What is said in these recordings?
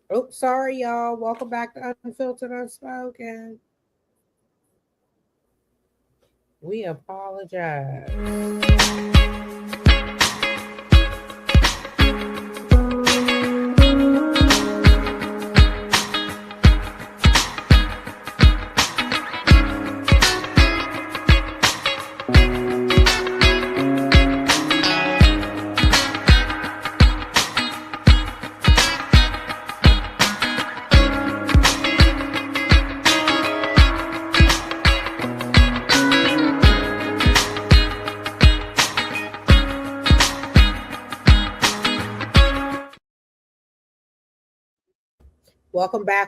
Oh, sorry, y'all. Welcome back to Unfiltered, Unspoken. We apologize.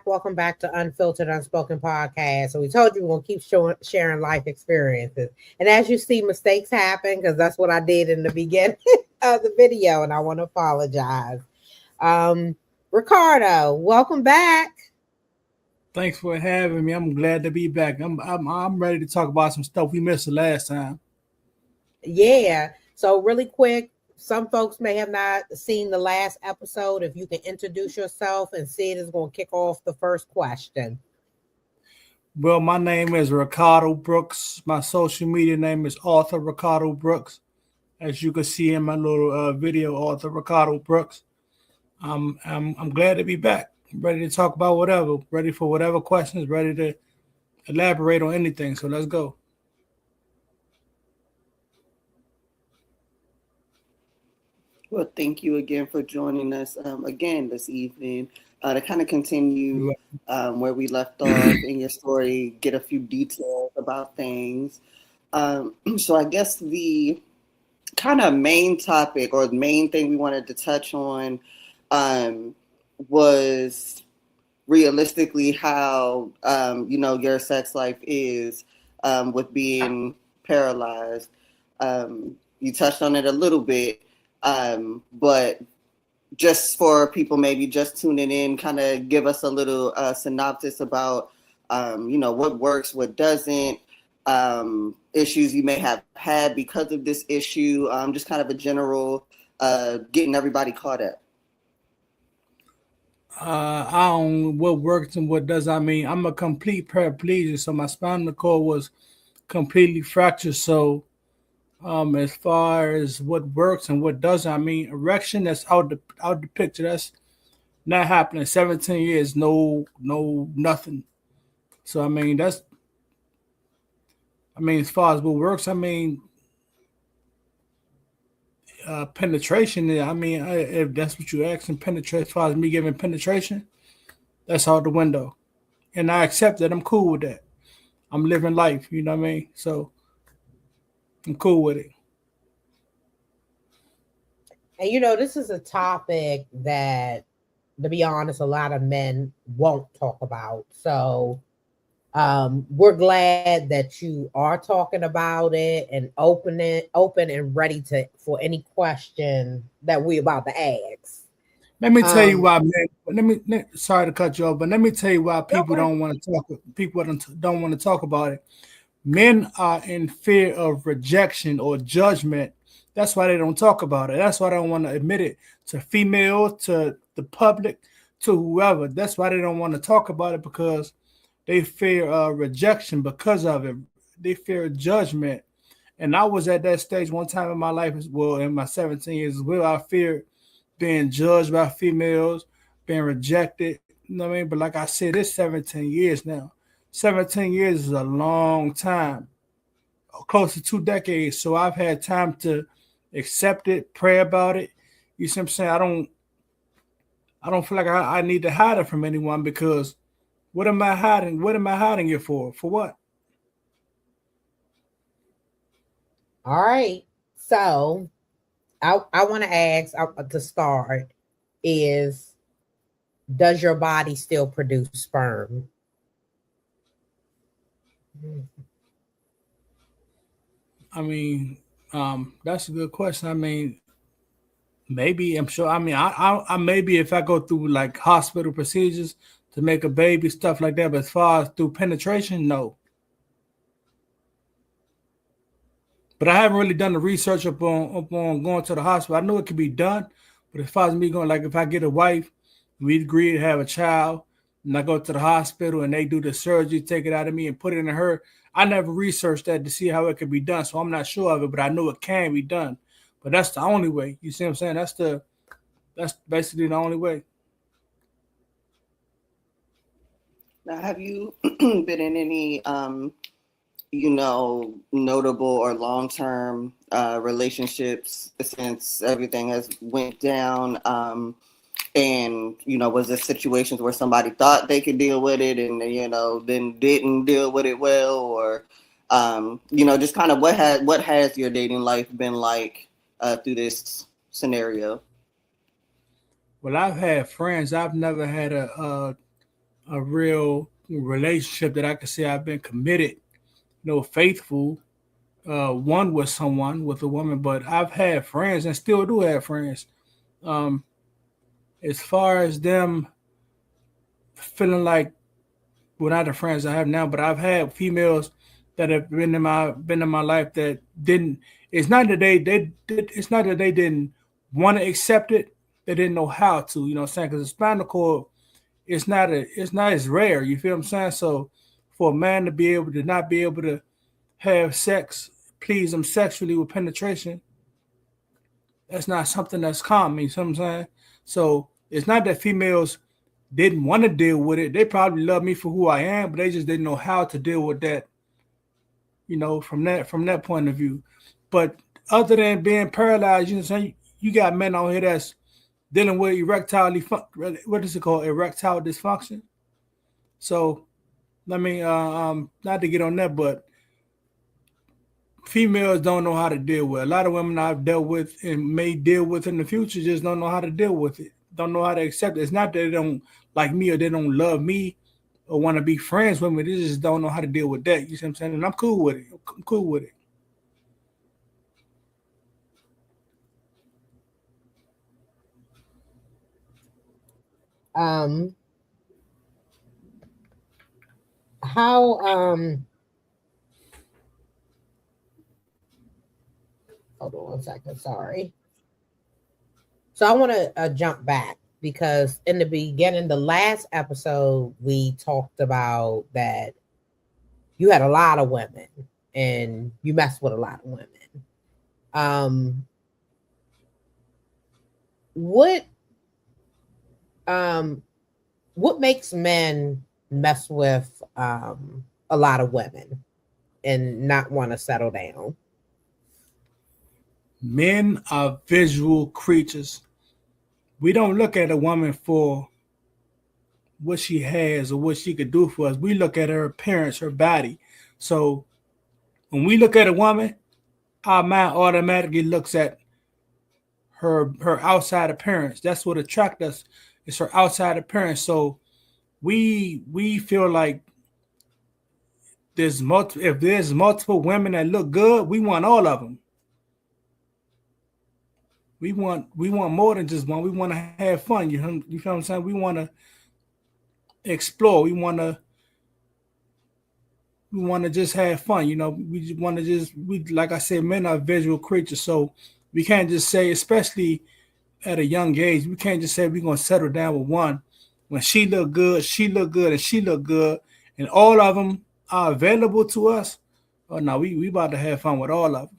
Welcome back to Unfiltered Unspoken Podcast. So we told you we're gonna keep sharing life experiences, and as you see, mistakes happen because that's what I did in the beginning of the video, and I want to apologize. Um, Ricardo, welcome back. Thanks for having me. I'm glad to be back. I'm ready to talk about some stuff we missed the last time. Yeah. So really quick, some folks may have not seen the last episode. If you can introduce yourself, and Sid is going to kick off the first question. Well, my name is Ricardo Brooks. My social media name is Author Ricardo Brooks. As you can see in my little video, Author Ricardo Brooks. I'm glad to be back. I'm ready to talk about whatever. Ready for whatever questions. Ready to elaborate on anything. So let's go. Well, thank you again for joining us again this evening to kind of continue where we left off in your story, get a few details about things. So I guess the kind of main topic or the main thing we wanted to touch on was realistically how, your sex life is with being paralyzed. You touched on it a little bit. But just for people maybe just tuning in, kind of give us a little synopsis about, what works, what doesn't, issues you may have had because of this issue, just kind of a general getting everybody caught up. I don't what works and what does. I mean, I'm a complete paraplegic, so my spinal cord was completely fractured. So as far as what works and what doesn't, I mean, erection that's out the picture. That's not happening. 17 years, no, nothing. So I mean, as far as what works, I mean, penetration. I mean, if that's what you asking, penetrate. As far as me giving penetration, that's out the window, and I accept that. I'm cool with that. I'm living life. You know what I mean? So I'm cool with it. And this is a topic that, to be honest, a lot of men won't talk about. So we're glad that you are talking about it and open and ready to for any question that we about to ask. Let me tell you why, man. Sorry to cut you off, but let me tell you why people Okay. don't want to talk. People don't want to talk about it. Men are in fear of rejection or judgment. That's why they don't talk about it. That's why they don't want to admit it to females, to the public, to whoever. That's why they don't want to talk about it because they fear rejection because of it. They fear judgment. And I was at that stage one time in my life as well, in my 17 years as well. I feared being judged by females, being rejected. You know what I mean? But like I said, it's 17 years now. 17 years is a long time, close to 2 decades. So I've had time to accept it, pray about it. You see what I'm saying? I don't feel like I need to hide it from anyone because what am I hiding? What am I hiding it for? For what? All right. So I want to ask to start is, does your body still produce sperm? I mean, that's a good question. I mean, maybe I'm sure. I mean, I maybe if I go through like hospital procedures to make a baby, stuff like that. But as far as through penetration, no. But I haven't really done the research upon going to the hospital. I know it can be done, but as far as me going, like if I get a wife We agree to have a child, and I go to the hospital and they do the surgery, take it out of me and put it in her. I never researched that to see how it could be done, so I'm not sure of it, but I know it can be done. But that's the only way. You see what I'm saying? That's basically the only way. Now, have you been in any, notable or long-term relationships since everything has went down? And, was there situations where somebody thought they could deal with it and, then didn't deal with it well? Or, just kind of what has your dating life been like through this scenario? Well, I've had friends. I've never had a real relationship that I could say I've been committed, faithful. One with someone, with a woman, but I've had friends and still do have friends. As far as them feeling like, well, not the friends I have now, but I've had females that have been in my life that didn't. It's not that it's not that they didn't want to accept it. They didn't know how to. You know what I'm saying? Because the spinal cord, it's not as rare. You feel what I'm saying? So for a man to be able to not be able to have sex, please them sexually with penetration, that's not something that's common. You see what I'm saying? So it's not that females didn't want to deal with it. They probably love me for who I am, but they just didn't know how to deal with that, from that point of view. But other than being paralyzed, you got men out here that's dealing with erectile dysfunction. So, not to get on that, but females don't know how to deal with it. A lot of women I've dealt with and may deal with in the future just don't know how to deal with it. Don't know how to accept it. It's not that they don't like me or they don't love me or want to be friends with me. They just don't know how to deal with that. You see what I'm saying? And I'm cool with it. I'm cool with it. How hold on one second, sorry. So I want to jump back because in the beginning, the last episode, we talked about that you had a lot of women and you messed with a lot of women. What makes men mess with a lot of women and not want to settle down? Men are visual creatures. We don't look at a woman for what she has or what she could do for us. We look at her appearance, her body. So when we look at a woman, our mind automatically looks at her outside appearance. That's what attracts us. It's her outside appearance. So we feel like if there's multiple women that look good, we want all of them. We want more than just one. We want to have fun. You feel what I'm saying? We want to explore. We want to just have fun. We want to like I said, men are visual creatures. So we can't just say, especially at a young age, we can't just say we're going to settle down with one. When she look good, and she look good, and all of them are available to us. Oh no, we about to have fun with all of them.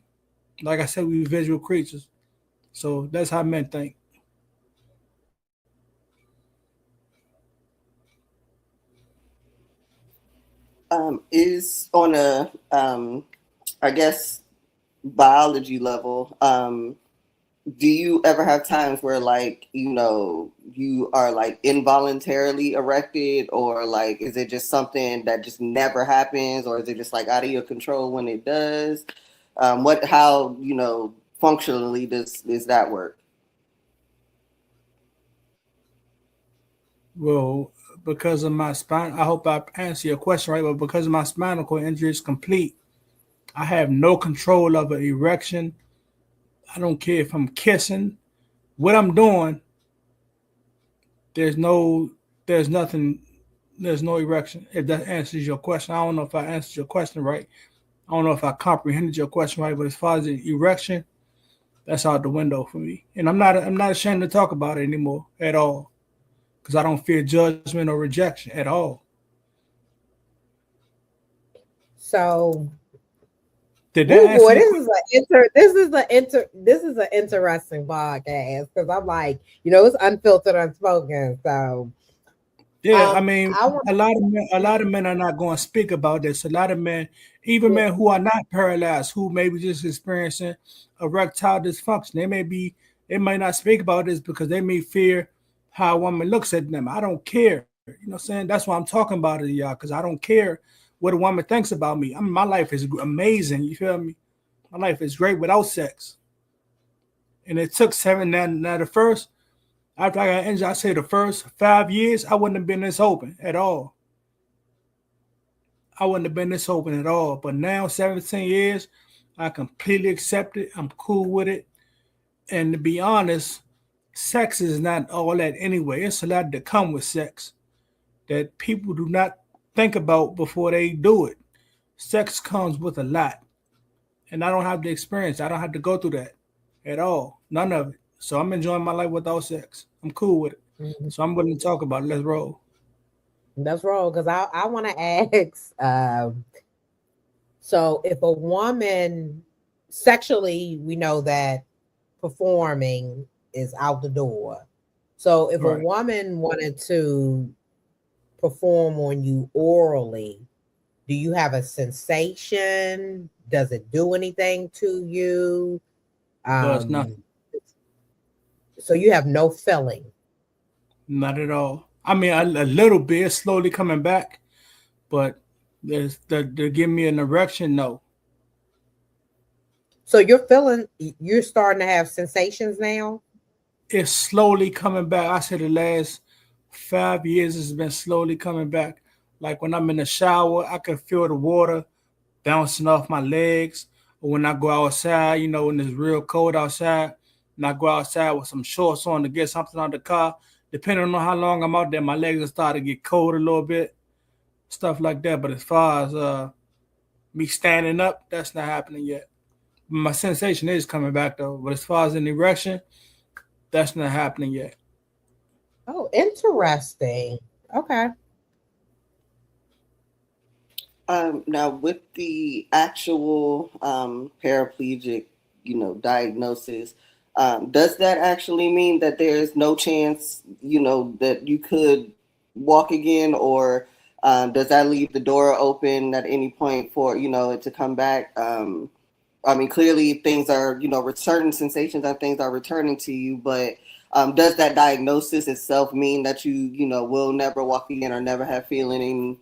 Like I said, we visual creatures. So that's how men think. Is on a, I guess, biology level, do you ever have times where you are involuntarily erected, or is it just something that just never happens, or is it just out of your control when it does? How functionally does that work? Well, because of my spine, I hope I answer your question right, but because of my spinal cord injury is complete, I have no control of an erection. I don't care if I'm kissing, what I'm doing. There's no erection. If that answers your question, I don't know if I answered your question right. I don't know if I comprehended your question right, but as far as the erection, that's out the window for me. And I'm not ashamed to talk about it anymore at all. because I don't fear judgment or rejection at all. So, Did that oh answer boy, your this is an interesting podcast because I'm like, it's unfiltered, unspoken. So, Yeah, I mean, I want a lot of men are not going to speak about this. A lot of men, even to, men who are not paralyzed, who may be just experiencing erectile dysfunction, they might not speak about this because they may fear how a woman looks at them. I don't care. You know what I'm saying? That's why I'm talking about it, y'all, because I don't care what a woman thinks about me. I mean, my life is amazing. You feel me? My life is great without sex. And it took seven. Now the first, after I got injured, I say the first 5 years, I wouldn't have been this open at all. I wouldn't have been this open at all. But now, 17 years, I completely accept it. I'm cool with it. And to be honest, sex is not all that anyway. It's a lot to come with sex that people do not think about before they do it. Sex comes with a lot. And I don't have the experience. I don't have to go through that at all. None of it. So I'm enjoying my life without sex. I'm cool with it. Mhm. So I'm willing to talk about it. Let's roll. That's wrong because I want to ask. So, if a woman sexually, we know that performing is out the door. So, if a Right. woman wanted to perform on you orally, do you have a sensation? Does it do anything to you? Does Um, nothing. so you have no feeling. Not at all. I mean, a little bit. It's slowly coming back, but to give me an erection, no. So you're starting to have sensations now. It's slowly coming back. I said the last 5 years has been slowly coming back. Like when I'm in the shower, I can feel the water bouncing off my legs. Or when I go outside, when it's real cold outside, and I go outside with some shorts on to get something out of the car, depending on how long I'm out there, my legs will start to get cold a little bit, stuff like that. But as far as me standing up, that's not happening yet. My sensation is coming back though. But as far as an erection, that's not happening yet. Oh, interesting. Okay. Now, with the actual paraplegic, diagnosis, does that actually mean that there's no chance, that you could walk again, or does that leave the door open at any point for it to come back? I mean, clearly things are, certain sensations and things are returning to you, but does that diagnosis itself mean that you will never walk again or never have feeling in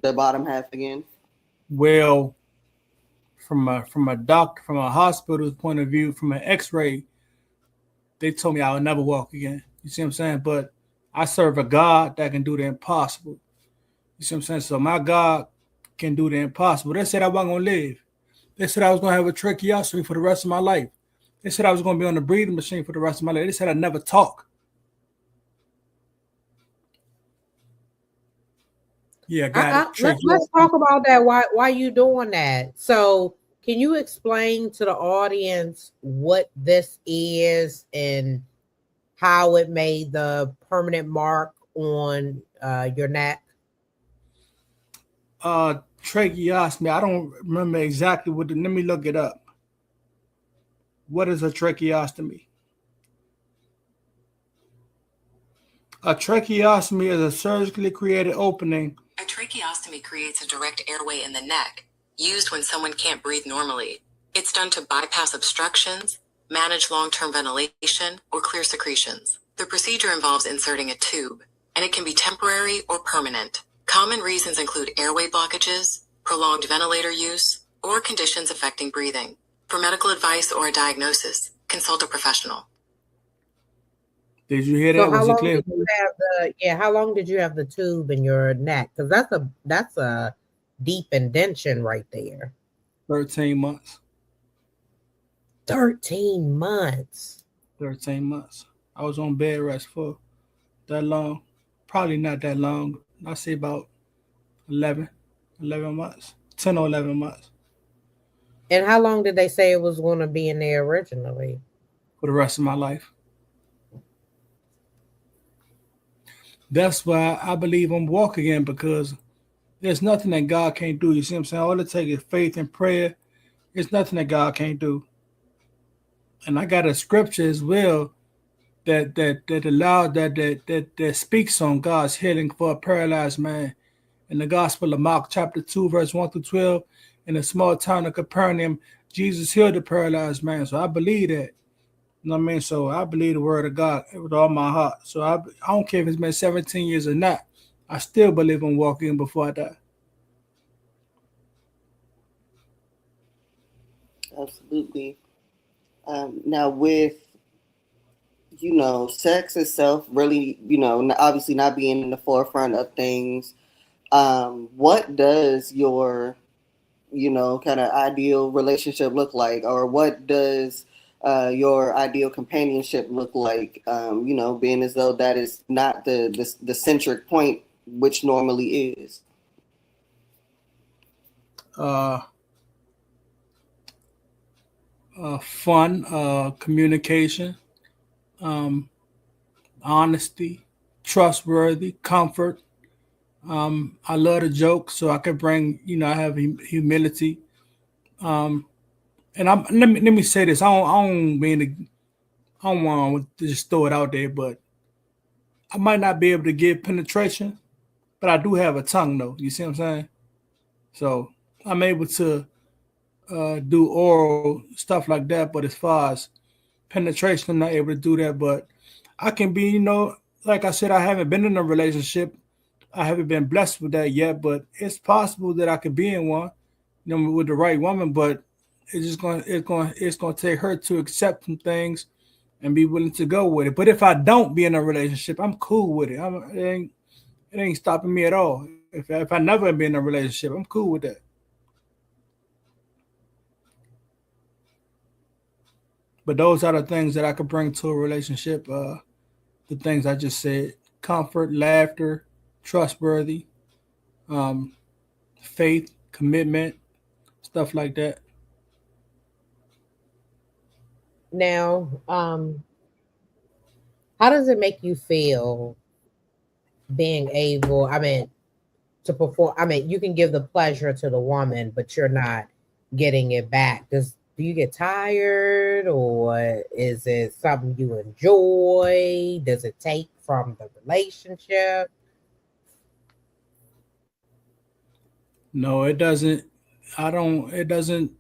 the bottom half again? Well, from a doctor, from a hospital's point of view, from an X-ray, they told me I would never walk again. You see what I'm saying? But I serve a God that can do the impossible. You see what I'm saying? So my God can do the impossible. They said I wasn't gonna live. They said I was gonna have a tracheostomy for the rest of my life. They said I was gonna be on the breathing machine for the rest of my life. They said I'd never talk. Yeah, I got it. Let's Tracheostomy. talk about that. Why you doing that? So, can you explain to the audience what this is and how it made the permanent mark on your neck? Tracheostomy. I don't remember exactly let me look it up. What is a tracheostomy? A tracheostomy is a surgically created opening. A tracheostomy creates a direct airway in the neck, used when someone can't breathe normally. It's done to bypass obstructions, manage long-term ventilation, or clear secretions. The procedure involves inserting a tube, and it can be temporary or permanent. Common reasons include airway blockages, prolonged ventilator use, or conditions affecting breathing. For medical advice or a diagnosis, consult a professional. Did you hear So that? Was it clear? how long did you have the tube in your neck? Because that's a deep indention right there. 13 months. 13 months. 13 months. I was on bed rest for that long. Probably not that long. I say about 11 months. 10 or 11 months And how long did they say it was going to be in there originally? for the rest of my life. That's why I believe I'm walking again, because there's nothing that God can't do. You see what I'm saying? All it takes is faith and prayer. There's nothing that God can't do. And I got a scripture as well that allows that speaks on God's healing for a paralyzed man. In the Gospel of Mark, chapter 2, verse 1 through 12, in a small town of Capernaum, Jesus healed the paralyzed man. So I believe that. You know what I mean? So I believe the word of God with all my heart. So I don't care if it's been 17 years or not. I still believe in walking before I die. Absolutely. Now, with sex itself, really, obviously not being in the forefront of things. What does your kind of ideal relationship look like, or what does your ideal companionship look like? Being as though that is not the centric point, which normally is. Fun, communication, honesty, trustworthy, comfort. I love to joke, so I can bring, I have humility. And let me say this. I don't want to just throw it out there, but I might not be able to give penetration, but I do have a tongue, though. You see what I'm saying? So I'm able to do oral stuff like that. But as far as penetration, I'm not able to do that. But I can be, like I said, I haven't been in a relationship. I haven't been blessed with that yet, but it's possible that I could be in one, with the right woman. But it's gonna take her to accept some things and be willing to go with it. But if I don't be in a relationship, I'm cool with it. It ain't stopping me at all. If I never be in a relationship, I'm cool with that. But those are the things that I could bring to a relationship. The things I just said: comfort, laughter, trustworthy, faith, commitment, stuff like that. Now, how does it make you feel being able, to perform? You can give the pleasure to the woman, but you're not getting it back. Do you get tired, or is it something you enjoy? Does it take from the relationship? No, it doesn't. I don't. It doesn't.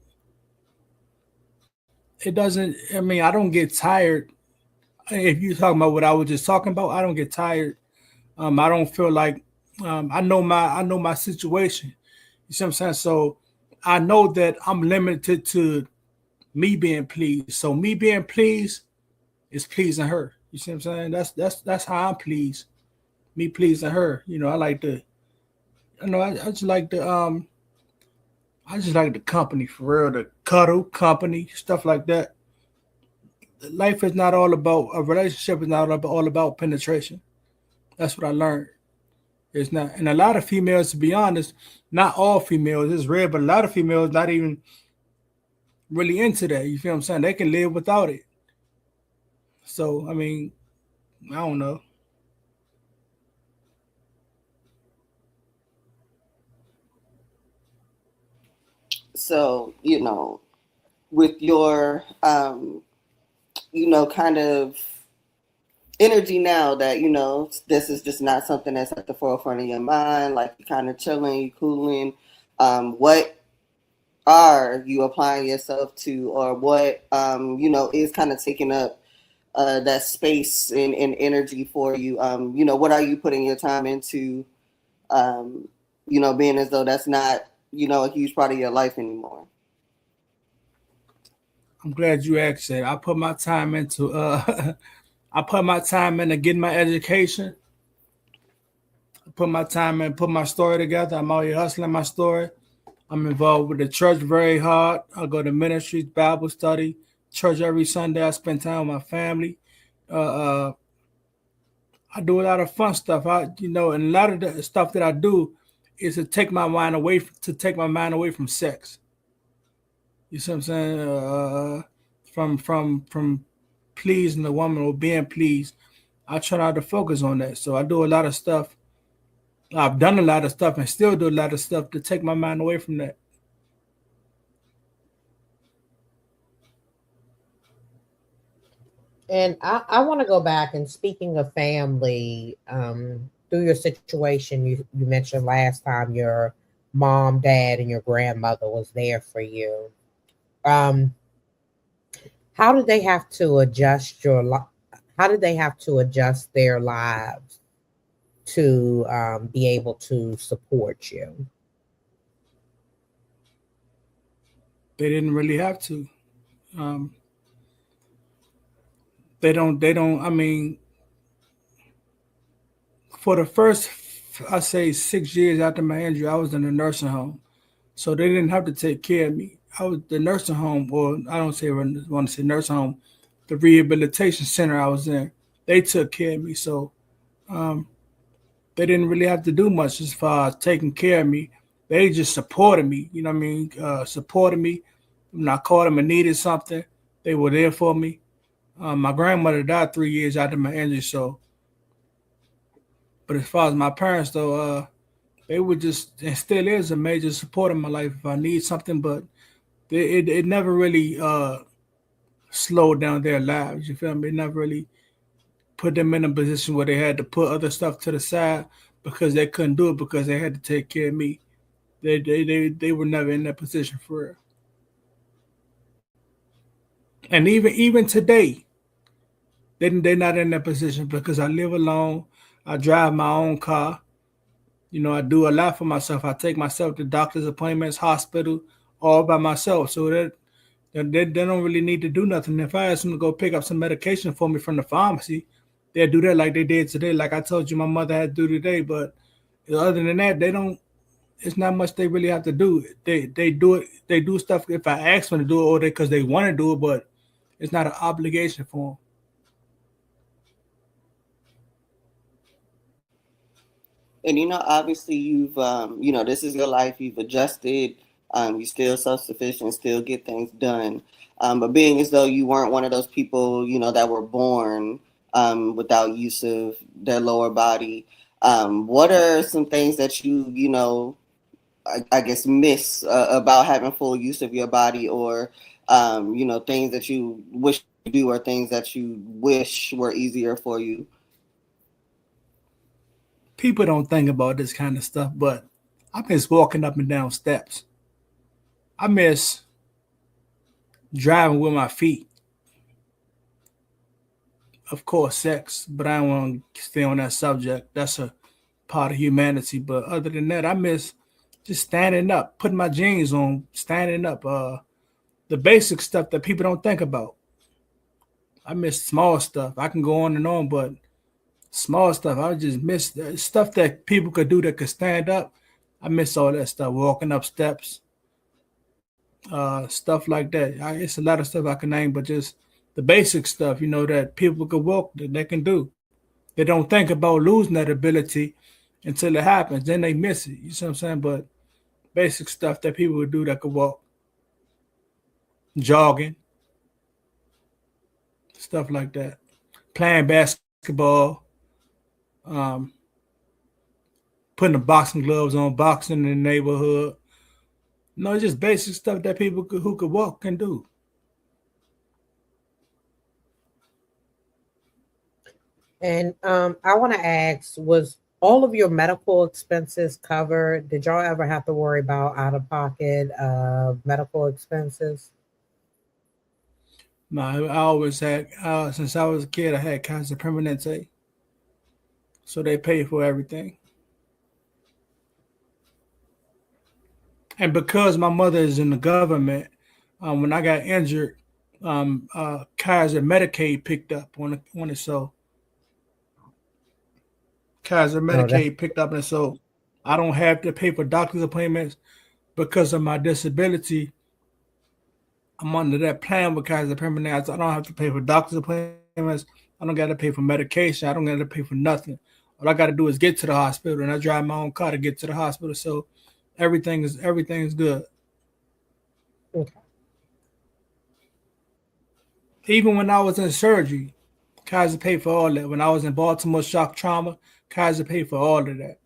It doesn't. I don't get tired. If you're talking about what I was just talking about, I don't get tired. I don't feel like I know my situation. You see what I'm saying? So I know that I'm limited to me being pleased. So me being pleased is pleasing her. You see what I'm saying? That's how I'm pleased. Me pleasing her. I like to. I just like the I just like the company, for real, the cuddle company, stuff like that. Life is not all about a relationship. Is not all about penetration. That's what I learned. It's not, and a lot of females, to be honest, not all females, it's rare, but a lot of females not even really into that. You feel what I'm saying? They can live without it. So I don't know. So with your kind of energy now that this is just not something that's at the forefront of your mind, like you're kind of chilling, you cooling. What are you applying yourself to, or what is kind of taking up that space and energy for you? What are you putting your time into? Being as though that's not a huge part of your life anymore. I'm glad you asked that. I put my time into I put my time into getting my education. I put my time in, put my story together. I'm out here hustling my story. I'm involved with the church very hard. I go to ministries, Bible study, church every Sunday. I spend time with my family. Uh, I do a lot of fun stuff. And a lot of the stuff that I do is to take my mind away from sex. You see what I'm saying? From pleasing the woman or being pleased. I try not to focus on that. So I do a lot of stuff. I've done a lot of stuff and still do a lot of stuff to take my mind away from that. And I want to go back and speaking of family, through your situation, you mentioned last time your mom, dad, and your grandmother was there for you. Um, how did they have to adjust how did they have to adjust their lives to be able to support you? They didn't really have to. Um, they don't. I mean, for the first, I say 6 years after my injury, I was in a nursing home, so they didn't have to take care of me. I was the nursing home, or I don't say want to say nursing home, the rehabilitation center I was in. They took care of me, so um, they didn't really have to do much as far as taking care of me. They just supported me. You know what I mean? Supported me when I called them and needed something. They were there for me. My grandmother died 3 years after my injury, so. But as far as my parents, though, they were just and still is a major support in my life if I need something. But it never really slowed down their lives. You feel me? It never really put them in a position where they had to put other stuff to the side because they couldn't do it because they had to take care of me. They were never in that position for real. And even today, they're not in that position because I live alone. I drive my own car. You know, I do a lot for myself. I take myself to doctor's appointments, hospital, all by myself. So they don't really need to do nothing. If I ask them to go pick up some medication for me from the pharmacy, they'll do that like they did today. Like I told you, my mother had to do today. But other than that, they don't. It's not much they really have to do. They do it. They do stuff if I ask them to do it, or because they want to do it. But it's not an obligation for them. And obviously you've this is your life. You've adjusted. You're still self-sufficient, still get things done. But being as though you weren't one of those people, that were born without use of their lower body, what are some things that I guess miss about having full use of your body, or things that you wish you do, or things that you wish were easier for you? People don't think about this kind of stuff, but I miss walking up and down steps. I miss driving with my feet. Of course, sex, but I don't want to stay on that subject. That's a part of humanity. But other than that, I miss just standing up, putting my jeans on, standing up. The basic stuff that people don't think about. I miss small stuff. I can go on and on, but small stuff. I just miss stuff that people could do that could stand up. I miss all that stuff, walking up steps, stuff like that. It's a lot of stuff I can name, but just the basic stuff, that people could walk, that they can do. They don't think about losing that ability until it happens. Then they miss it. You see what I'm saying? But basic stuff that people would do that could walk, jogging, stuff like that. Playing basketball, um, putting the boxing gloves on, boxing in the neighborhood. No, just basic stuff that people who could walk can do. And I want to ask, was all of your medical expenses covered? Did y'all ever have to worry about out of pocket medical expenses? No, I always had, since I was a kid, I had cancer permanente. So they pay for everything. And because my mother is in the government, when I got injured, Kaiser Medicaid picked up when it so Kaiser No, that's Medicaid picked up, and so I don't have to pay for doctor's appointments because of my disability. I'm under that plan with Kaiser Permanente. I don't have to pay for doctor's appointments. I don't got to pay for medication. I don't got to pay for nothing. All I got to do is get to the hospital, and I drive my own car to get to the hospital. So everything is good. okay. Even when I was in surgery, Kaiser paid for all that. When I was in Baltimore shock trauma, Kaiser paid for all of that.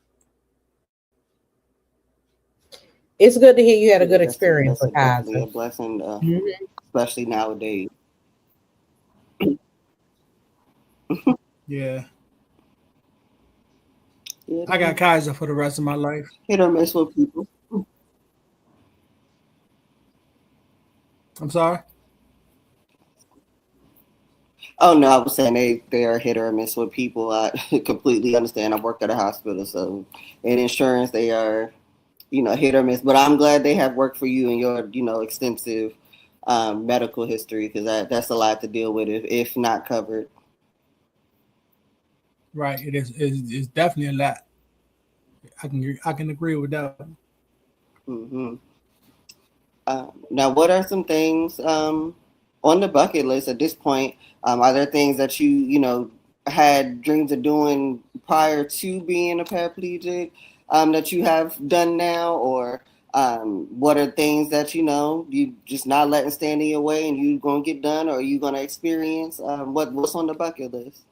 It's good to hear you had a good That's experience with definitely a Kaiser. blessing, Mhm. especially nowadays. Yeah. Yeah, I got Kaiser for the rest of my life. hit or miss with people. I'm sorry. Oh no, I was saying they are hit or miss with people. I completely understand. I work at a hospital, so in insurance they are, hit or miss. But I'm glad they have worked for you and your, extensive medical history, because that's a lot to deal with if not covered. Right. It's definitely a lot. I can agree with that. Hmm. Now, what are some things on the bucket list at this point? Are there things that you had dreams of doing prior to being a paraplegic that you have done now, or what are things that you just not letting stand in your way and you gonna get done, or you gonna experience? What's on the bucket list?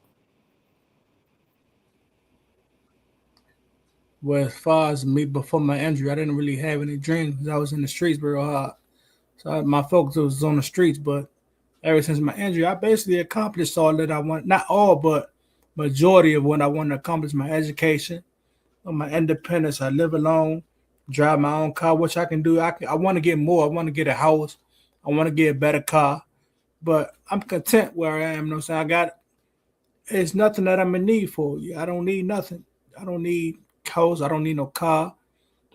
Well, as far as me before my injury, I didn't really have any dreams because I was in the streets very hard. So my focus was on the streets. But ever since my injury, I basically accomplished all that I want. Not all, but majority of what I want to accomplish. My education, my independence. I live alone, drive my own car, which I can do. I want to get more. I want to get a house. I want to get a better car. But I'm content where I am. You know what I'm saying? It's nothing that I'm in need for. I don't need nothing. I don't need house. I don't need no car.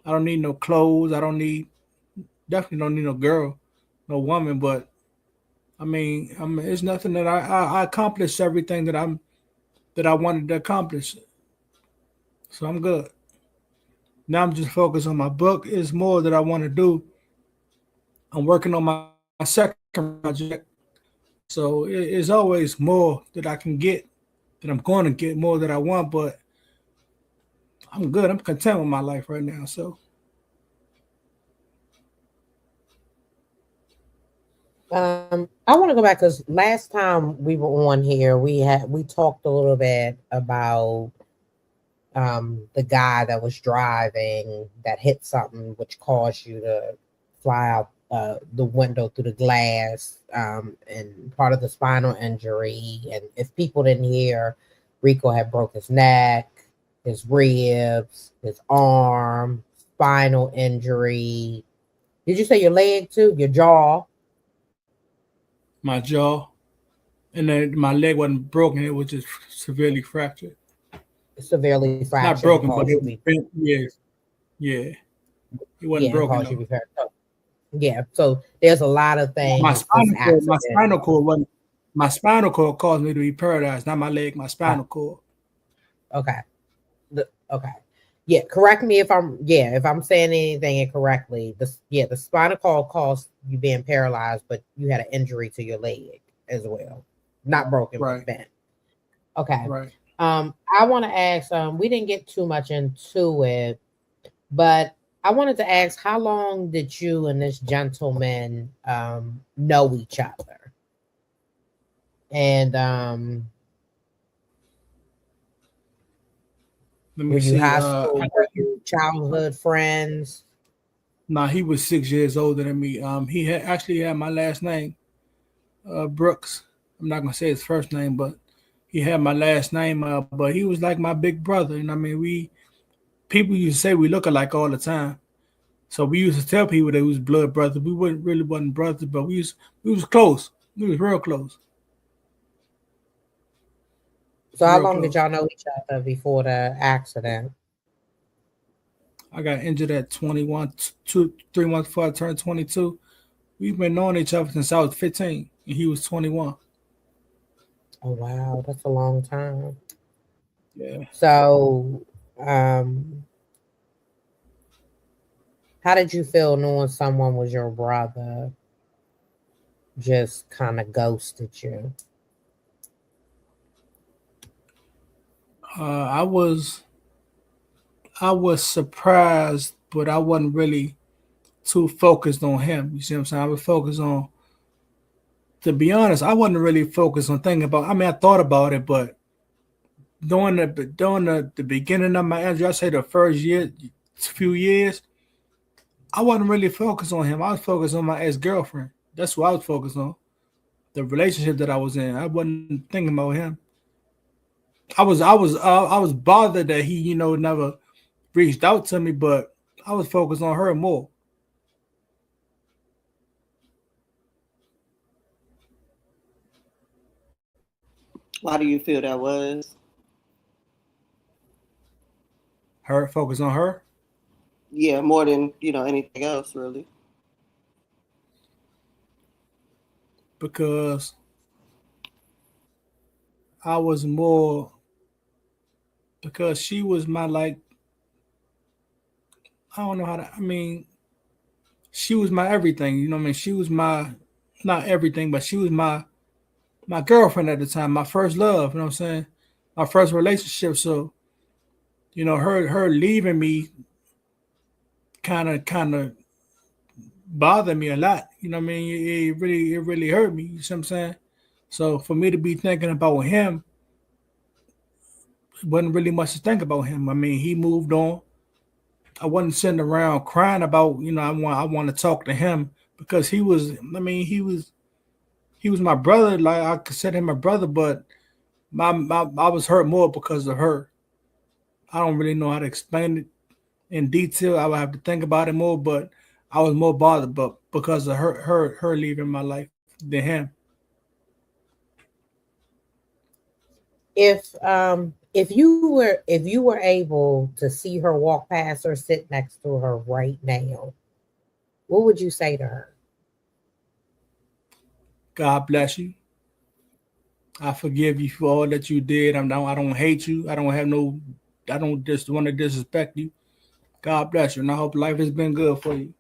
I don't need no clothes. Definitely don't need no girl, no woman. But it's nothing that I accomplished everything that I wanted to accomplish. So I'm good. Now I'm just focused on my book. It's more that I want to do. I'm working on my second project. So it's always more that I can get, that I'm going to get more that I want. But I'm good. I'm content with my life right now. So I want to go back because last time we were on here, we talked a little bit about the guy that was driving that hit something, which caused you to fly out the window through the glass, and part of the spinal injury. And if people didn't hear, Rico had broke his neck, his ribs, his arm, spinal injury. Did you say your leg too? Your jaw? my jaw, and then my leg wasn't broken. It was just severely fractured. Severely Not fractured and broken, but caused it you to was be, bent. Yeah. It wasn't yeah, and broken caused you to though. be fractured. Yeah, so there's a lot of My things this spinal cord, my accident. spinal cord wasn't. My spinal cord caused me to be paralyzed, not my leg. My uh, spinal cord. okay. Okay. Yeah, correct me if I'm saying anything incorrectly. The spinal cord caused you being paralyzed, but you had an injury to your leg as well. Not broken, but Right. bent. Okay. Right. I want to ask, we didn't get too much into it, but I wanted to ask, how long did you and this gentleman know each other? And Let me were you see. high school? Were you childhood friends? Nah, he was 6 years older than me. He actually had my last name, Brooks. I'm not gonna say his first name, but he had my last name. But he was like my big brother, and I mean, we people used to say we look alike all the time. So we used to tell people that we was blood brothers. We wasn't brothers, but we was close. We was real close, So how real long did close. y'all know each other before the accident? I got injured at 21, 3 months before I turned 22. We've been knowing each other since I was 15, and he was 21. Oh wow, that's a long time. Yeah. So how did you feel knowing someone was your brother just kind of ghosted you? I was surprised, but I wasn't really too focused on him. You see what I'm saying? I was focused on To be honest, I wasn't really focused on thinking about. I mean, I thought about it, but during the beginning of my injury, I say the first few years, I wasn't really focused on him. I was focused on my ex-girlfriend. That's what I was focused on. The relationship that I was in. I wasn't thinking about him. I was bothered that he, never reached out to me, but I was focused on her more. Why do you feel that was? Her focus on her Yeah, more than anything else, really. because I was more because she was my like I don't know how to. I mean, she was my everything. You know what I mean? She was my not everything, but she was my girlfriend at the time, my first love. You know what I'm saying? My first relationship. So her leaving me kind of bothered me a lot. You know what I mean? It really hurt me. You see what I'm saying? So for me to be thinking about him, wasn't really much to think about him. I mean, he moved on. I wasn't sitting around crying about, I want to talk to him because he was my brother. Like I consider him a brother, but I was hurt more because of her. I don't really know how to explain it in detail. I would have to think about it more, but I was more bothered but because of her leaving my life than him. If you were able to see her walk past or sit next to her right now, what would you say to her? God bless you. I forgive you for all that you did. I don't hate you. I don't just want to disrespect you. God bless you. And I hope life has been good for you.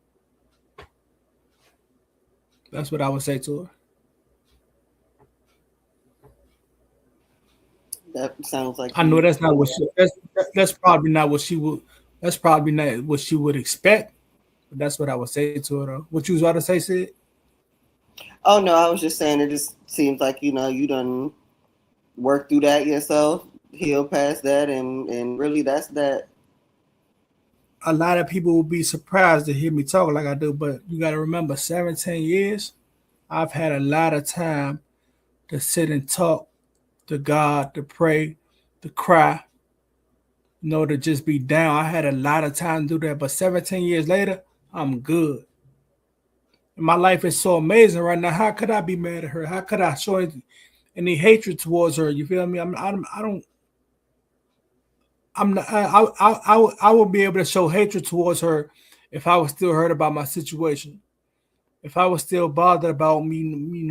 That's what I would say to her. That sounds like I know that's not what that's probably not what she would that's probably not what she would expect. But that's what I would say to her though. What you was about to say, Sid? Oh no, I was just saying it just seems like you done work through that yourself, heal past that, and really that's that. A lot of people will be surprised to hear me talk like I do, but you gotta remember 17 years, I've had a lot of time to sit and talk to God, to pray, to cry, to just be down. I had a lot of time to do that. But 17 years later, I'm good. And my life is so amazing right now. How could I be mad at her? How could I show any hatred towards her? You feel me? I don't. I'm not. I would be able to show hatred towards her if I was still hurt about my situation. If I was still bothered about me,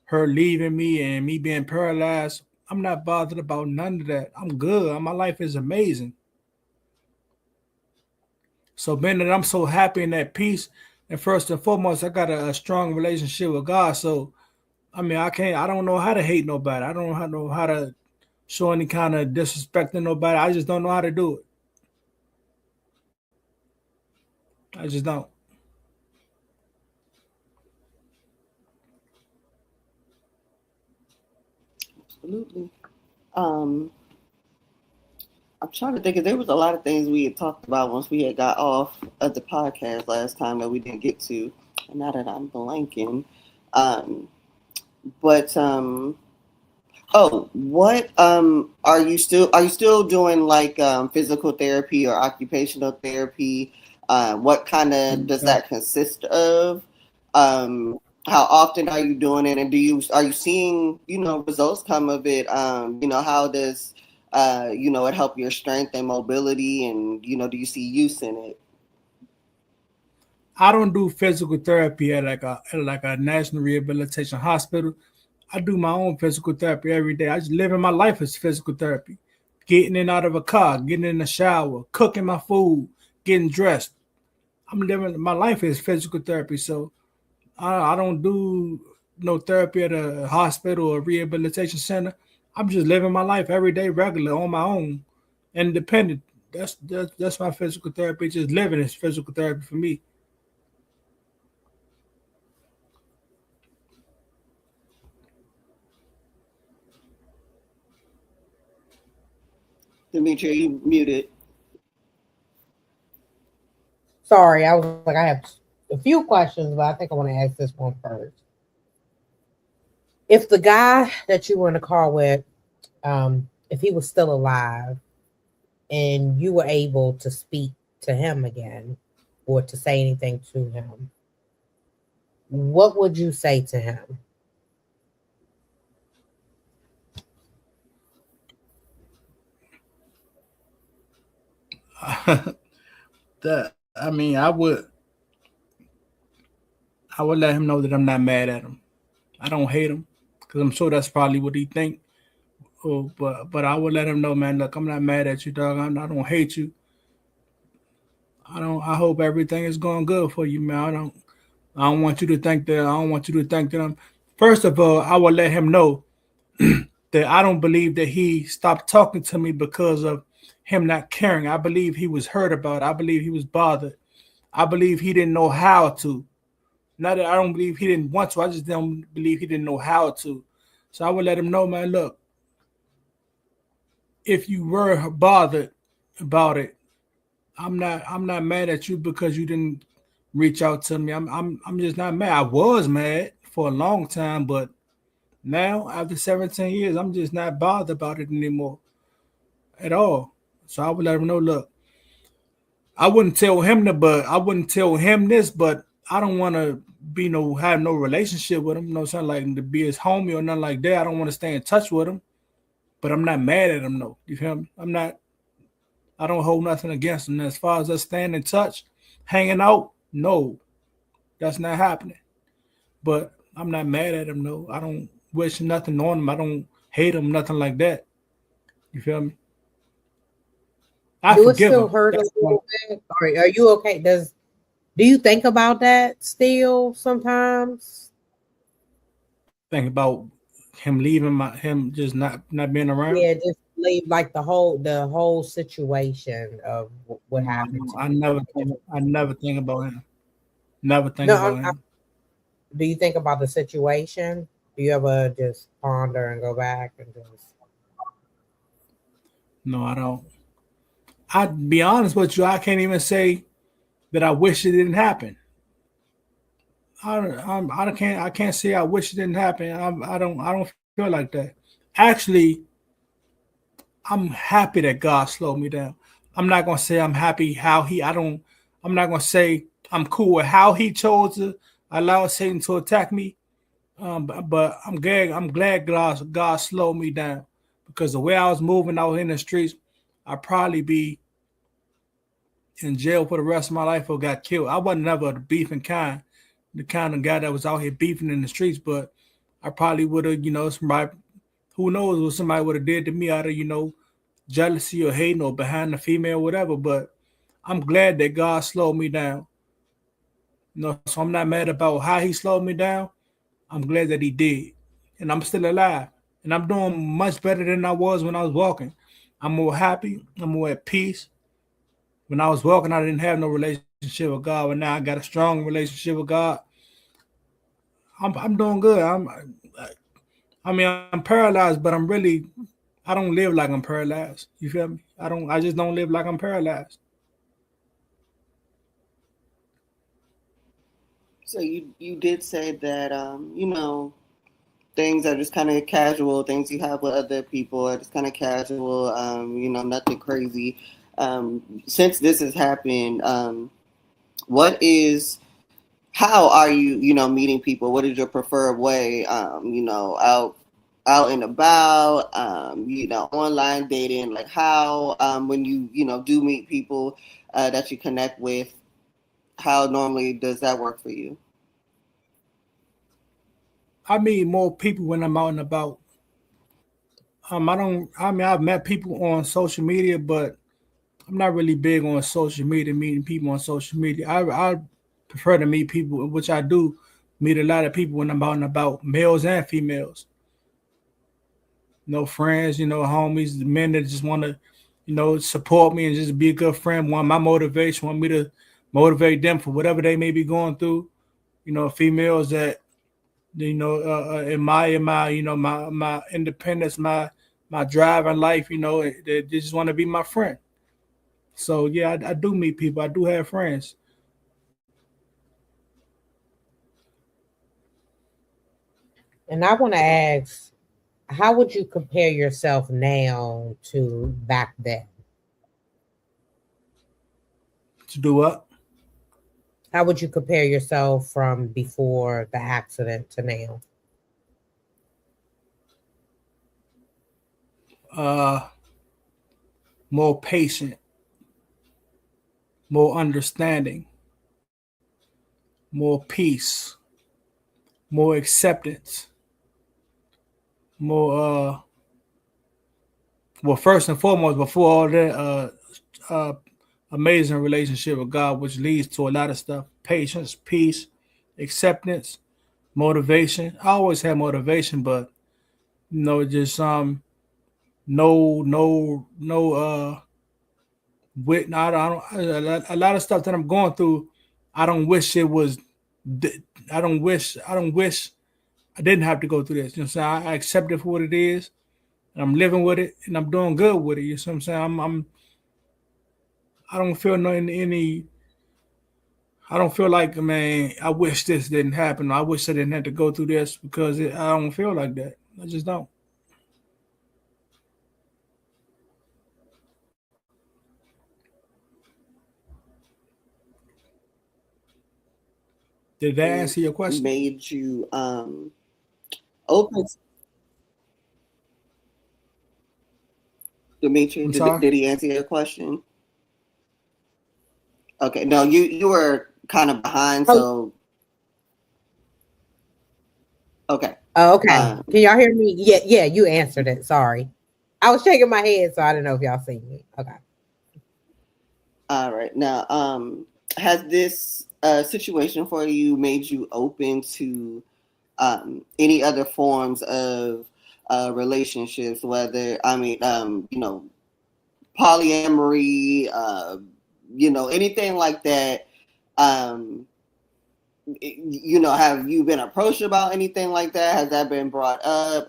her leaving me and me being paralyzed. I'm not bothered about none of that. I'm good. My life is amazing. So being that I'm so happy and at peace, and first and foremost, I got a strong relationship with God. So I mean, I don't know how to hate nobody. I don't know how to show any kind of disrespect to nobody. I just don't know how to do it. I just don't. Absolutely. Um, I'm trying to think if there was a lot of things we had talked about once we had got off of the podcast last time that we didn't get to. And now that I'm blanking. Um, but oh, what are you still doing like physical therapy or occupational therapy? What kind of does that consist of? Um, how often are you doing it, and are you seeing results come of it? How does it help your strength and mobility, and do you see use in it? I don't do physical therapy at like a national rehabilitation hospital. I do my own physical therapy every day. I just living my life as physical therapy. Getting in out of a car, getting in the shower, cooking my food, getting dressed. I'm living my life as physical therapy. So I don't do no therapy at a hospital or rehabilitation center. I'm just living my life every day regular on my own, independent. That's my physical therapy. Just living is physical therapy for me. Demetria, you muted. Sorry, I was like, I have a few questions, but I think I want to ask this one first. If the guy that you were in the car with, if he was still alive and you were able to speak to him again or to say anything to him, what would you say to him? I would let him know that I'm not mad at him. I don't hate him because I'm sure that's probably what he think. Oh, but I would let him know, man. Look, I'm not mad at you, dog. I don't hate you. I hope everything is going good for you, man. I don't want you to think that. I don't want you to think that I'm. First of all, I will let him know that I don't believe that he stopped talking to me because of him not caring. I believe he was hurt about it. I believe he was bothered. I believe he didn't know how to. Not that I don't believe he didn't want to. I just don't believe he didn't know how to. So I would let him know, man, look, if you were bothered about it, I'm not mad at you because you didn't reach out to me. I'm just not mad. I was mad for a long time, but now after 17 years, I'm just not bothered about it anymore at all. So I would let him know, look, I wouldn't tell him this, but I don't want to have no relationship with him, something like to be his homie or nothing like that. I don't want to stay in touch with him, but I'm not mad at him though. You feel me? I don't hold nothing against him. As far as us staying in touch, hanging out, no, that's not happening. But I'm not mad at him though. I don't wish nothing on him. I don't hate him, nothing like that. You feel me? I Do it forgive still him. hurt a That's little bit? Are you okay? Do you think about that still sometimes? think about him leaving him just not being around. Yeah, just leave like the whole situation of what No, happened to I you. never think about him. Never think No, about him. do you think about the situation? Do you ever just ponder and go back and just? No, I don't. I'd be honest with you, I can't even say that I wish it didn't happen. I can't say I wish it didn't happen. I don't feel like that. Actually, I'm happy that God slowed me down. I'm not gonna say I'm happy how he. I'm not gonna say I'm cool with how he chose to allow Satan to attack me. But I'm glad. I'm glad God slowed me down because the way I was moving out in the streets, I'd probably be in jail for the rest of my life or got killed. I wasn't never the beefing kind, the kind of guy that was out here beefing in the streets. But I probably would have, somebody who knows what somebody would have did to me out of, jealousy or hating or behind the female, whatever. But I'm glad that God slowed me down. So I'm not mad about how he slowed me down. I'm glad that he did. And I'm still alive. And I'm doing much better than I was when I was walking. I'm more happy. I'm more at peace. When I was walking, I didn't have no relationship with God. But now I got a strong relationship with God. I'm doing good. I'm paralyzed, but I don't live like I'm paralyzed. You feel me? I just don't live like I'm paralyzed. So you did say that things are just kind of casual. Things you have with other people are just kind of casual. Nothing crazy. Since this has happened, how are you meeting people? What is your preferred way? Out and about. Online dating. Like how when you do meet people that you connect with, how normally does that work for you? I meet more people when I'm out and about. I've met people on social media, but I'm not really big on social media, meeting people on social media. I prefer to meet people, which I do meet a lot of people when I'm out and about, males and females. Friends, homies, the men that just want to, support me and just be a good friend. Want my motivation, want me to motivate them for whatever they may be going through. Females that admire my independence, my my drive in life. They just want to be my friend. So yeah, I do meet people. I do have friends. And I want to ask, how would you compare yourself now to back then? To do what? How would you compare yourself from before the accident to now? Uh, More patient, more understanding, more peace, more acceptance, more well, first and foremost, before all that, uh amazing relationship with God, which leads to a lot of stuff: patience, peace, acceptance, motivation. I always had motivation, but just no wit. I don't. A lot of stuff that I'm going through. I don't wish it was. I don't wish. I don't wish I didn't have to go through this. You know what I'm saying? I accept it for what it is, and I'm living with it, and I'm doing good with it. You know what I'm saying? I don't feel no any. I don't feel like, man, I wish this didn't happen. I wish I didn't have to go through this because I don't feel like that. I just don't. Did that answer your question? Made you open? Dimitri, I'm sorry. did he answer your question? Okay, no, you were kind of behind, so okay. Oh, okay. Can y'all hear me? Yeah, you answered it. Sorry. I was shaking my head, so I don't know if y'all see me. Okay. All right. Now, has this situation for you made you open to any other forms of relationships? Whether, polyamory, anything like that. Have you been approached about anything like that? Has that been brought up?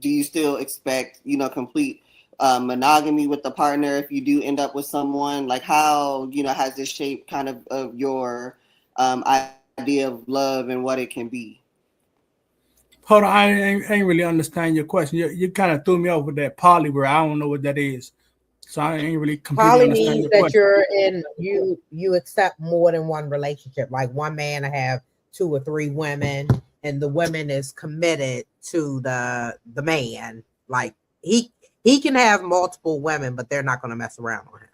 Do you still expect, complete monogamy with the partner if you do end up with someone? Like, how, has this shaped kind of your idea of love and what it can be? Hold on, I ain't really understand your question. You kind of threw me off with that poly where I don't know what that is. So I ain't really completely Poly understand means your that question. you're in you accept more than one relationship. Like one man have 2 or 3 women, and the woman is committed to the man. Like he can have multiple women, but they're not going to mess around on him.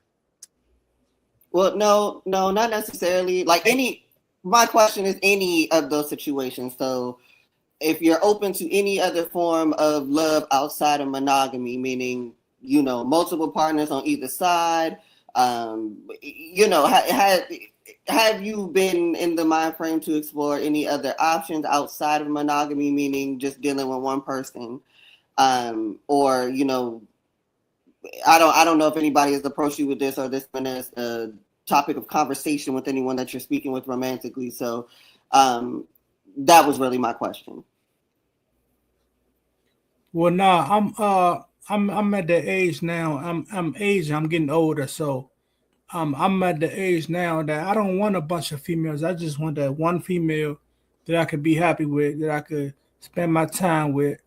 Well, no, not necessarily. My question is any of those situations. So if you're open to any other form of love outside of monogamy, meaning, multiple partners on either side, have you been in the mind frame to explore any other options outside of monogamy, meaning just dealing with one person? Or, I don't know if anybody has approached you with this or this been a topic of conversation with anyone that you're speaking with romantically. So that was really my question. Well, nah, I'm at the age now. I'm aging. I'm getting older, so I'm at the age now that I don't want a bunch of females. I just want that one female that I could be happy with, that I could spend my time with.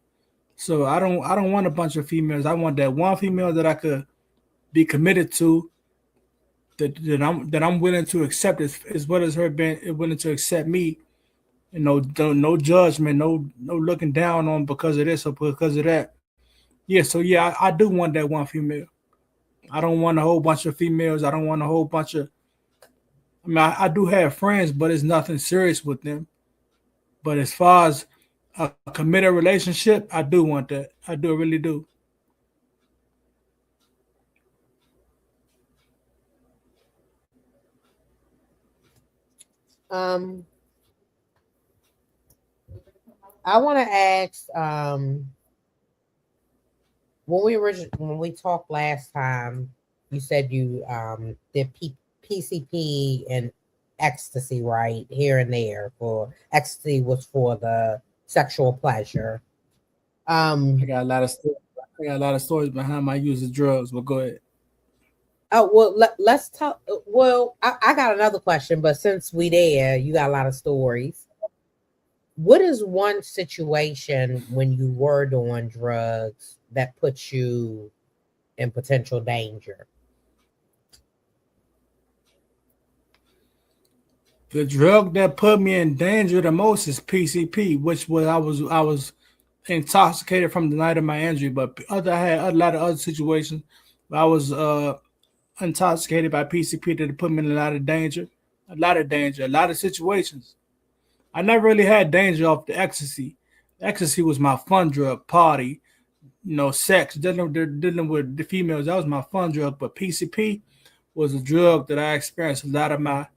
So I don't want a bunch of females. I want that one female that I could be committed to, that I'm willing to accept as well as her being willing to accept me. No judgment, no looking down on because of this or because of that. Yeah, so yeah, I do want that one female. I don't want a whole bunch of females. I don't want a whole bunch of. I mean, I do have friends, but it's nothing serious with them. But as far as a committed relationship, I do want that. I do, really do. Um, I want to ask. When we talked last time, you said you did PCP and ecstasy, right, here and there. For ecstasy was for the sexual pleasure. I got a lot of stuff. I got a lot of stories behind my use of drugs, but go ahead. Oh well, let's talk. Well, I got another question, but since we there, you got a lot of stories. What is one situation when you were doing drugs that puts you in potential danger? The drug that put me in danger the most is PCP, which was I was intoxicated from the night of my injury, but I had a lot of other situations where I was intoxicated by PCP that put me in a lot of danger, a lot of situations. I never really had danger off the ecstasy. Ecstasy was my fun drug, party, sex, dealing with the females. That was my fun drug. But PCP was a drug that I experienced a lot of my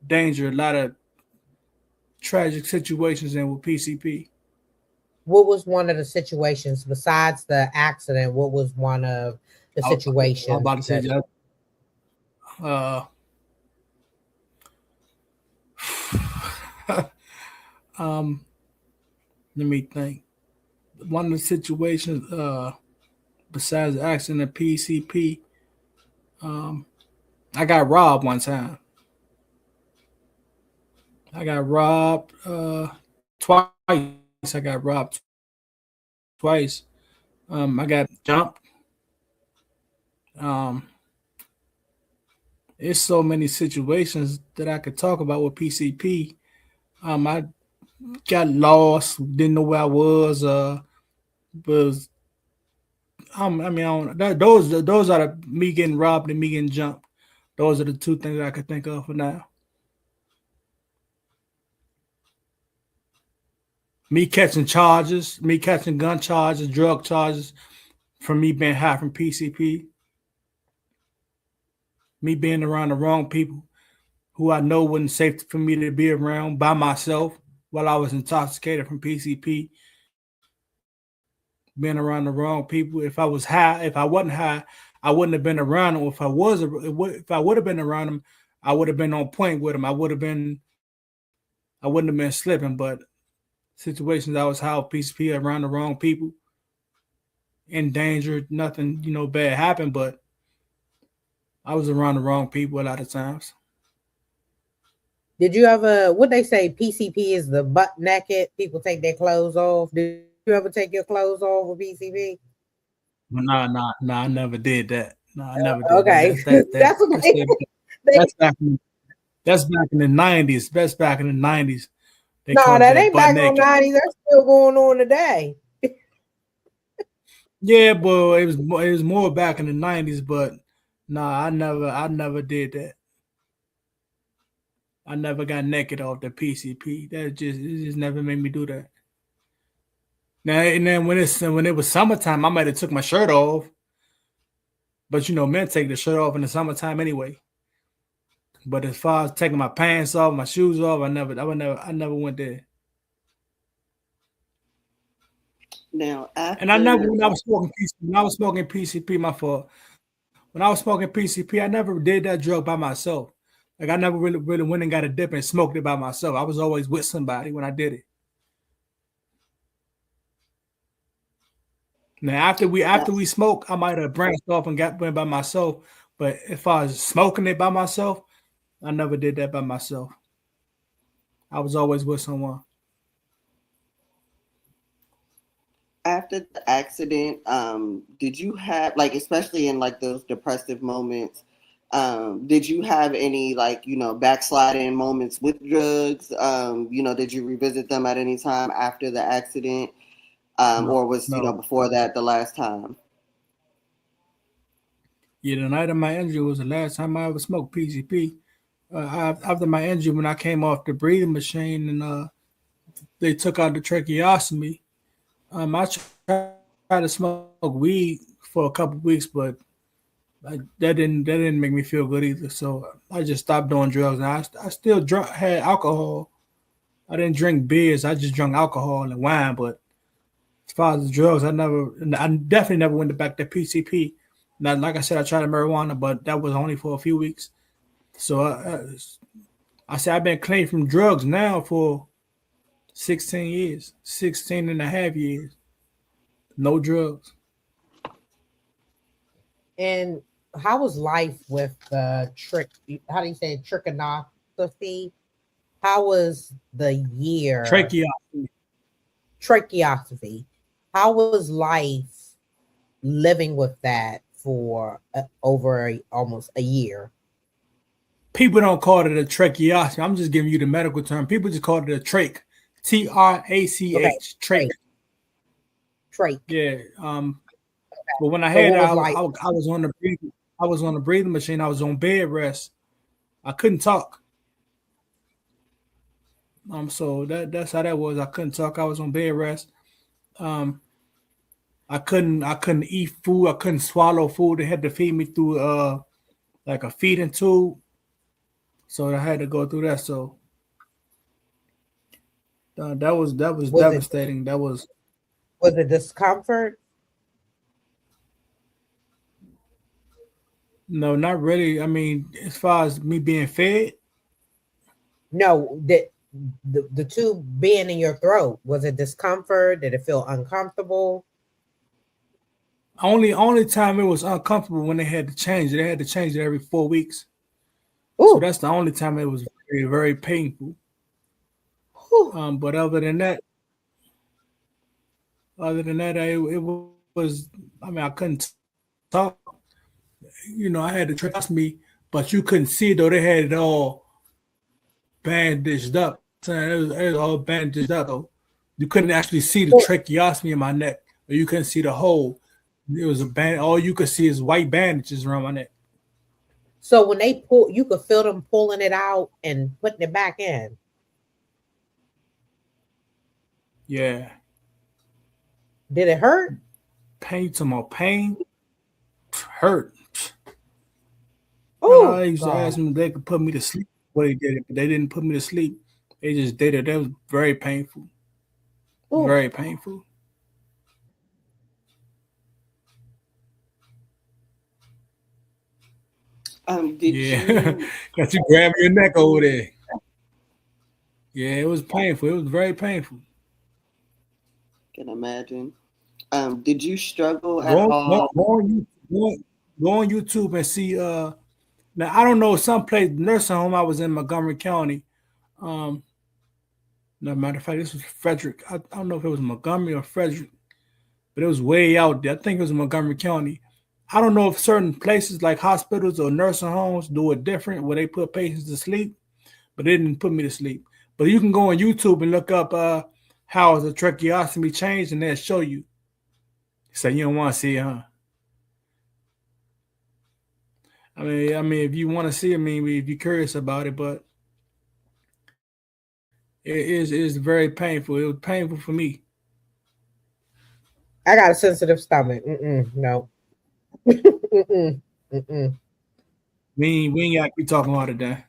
danger, a lot of tragic situations in with PCP. What was one of the situations besides the accident? What was one of the I'm situations about to say that that. Uh, um, let me think. One of the situations, besides the accident PCP, I got robbed one time. I got robbed twice. I got robbed twice. I got jumped. Um, it's so many situations that I could talk about with PCP. I got lost, didn't know where I was. Was I mean, those are me getting robbed and me getting jumped. Those are the two things I could think of for now. Me catching charges, me catching gun charges, drug charges from me being high from PCP, me being around the wrong people who I know wasn't safe for me to be around by myself while I was intoxicated from PCP, being around the wrong people. If I was high, if I wasn't high, I wouldn't have been around them. If I would have been around them, I would have been on point with them. I wouldn't have been slipping. But situations I was high with PCP around the wrong people, in danger, nothing bad happened, but I was around the wrong people a lot of times. did you ever? What they say PCP is the butt naked. People take their clothes off. Did you ever take your clothes off with PCP? No, I never did that. No, I never did that. Okay, that's what they That's back in that's back in the 90s. That's back in the 90s. They no, called that that ain't butt back on naked. 90s. That's still going on today. Yeah, but it was more back in the 90s, but I never did that. I never got naked off the PCP. It just never made me do that. Now and then when it was summertime, I might have took my shirt off, but men take the shirt off in the summertime anyway. But as far as taking my pants off, my shoes off, I never went there. Now, And I never after when I was smoking PCP, my fault. When I was smoking PCP, I never did that drug by myself. Like I never really went and got a dip and smoked it by myself. I was always with somebody when I did it. Now after we smoke, I might have branched off and went by myself. But if I was smoking it by myself, I never did that by myself. I was always with someone. after the accident, did you have like, especially in like those depressive moments, did you have any like backsliding moments with drugs? Did you revisit them at any time after the accident, No, or was no. before that the last time? Yeah, the night of my injury was the last time I ever smoked PCP. After my injury, when I came off the breathing machine and they took out the tracheostomy, I tried to smoke weed for a couple of weeks, but that didn't make me feel good either. So I just stopped doing drugs. And I still had alcohol. I didn't drink beers. I just drank alcohol and wine. But as far as the drugs, I definitely never went back to PCP. Now, like I said, I tried marijuana, but that was only for a few weeks. So I said I've been clean from drugs now for 16 years, 16 and a half years. No drugs. And how was life with the trick? How do you say it? Trichonopathy? How was the year? Tracheostomy. Tracheostomy. How was life living with that for almost a year? People don't call it a tracheostomy. I'm just giving you the medical term. People just call it a trach. Trach. Okay, Trach. trach. Yeah. But when I So had what it, was like? I was on the breathing machine. I was on bed rest. I couldn't talk. So that's how that was. I couldn't talk. I was on bed rest. I couldn't eat food. I couldn't swallow food. They had to feed me through like a feeding tube. So I had to go through that. So that was Was it devastating. That was discomfort? no, not really. I mean, as far as me being fed, No, that the tube being in your throat, was it discomfort? Did it feel uncomfortable? only time it was uncomfortable when they had to change it. They had to change it every 4 weeks. So Ooh, that's the only time it was very, very painful. whew. But it was. I mean, I couldn't talk. I had to trust me, but you couldn't see though. They had it all bandaged up. So it was all bandaged up. Though. You couldn't actually see the tracheostomy in my neck, or you couldn't see the hole. It was a band. All you could see is white bandages around my neck. So when they pull, you could feel them pulling it out and putting it back in. Yeah, Did it hurt? pain to my pain hurt. And Oh I used to God. ask them if they could put me to sleep. Well, they did it, but they didn't put me to sleep. They just did it. That was very painful. Oh, Very painful. Did Yeah, you got you grabbing your neck over there. Yeah, it was painful. It was very painful. can imagine? Did you struggle at Go, go, all? go, on, go, go on YouTube and see. Now I don't know some place nursing home. I was in Montgomery County. Um, no matter of fact, this was Frederick. I don't know if it was Montgomery or Frederick, but it was way out there. I think it was Montgomery County. I don't know if certain places like hospitals or nursing homes do it different where they put patients to sleep, but they didn't put me to sleep. But you can go on YouTube and look up how the tracheostomy changed, and they'll show you. So you don't want to see it, huh? I mean, if you want to see it, I mean, if you're curious about it, but it is very painful. It was painful for me. I got a sensitive stomach. No. Mm-mm, mm-mm. We ain't got to be talking about it then.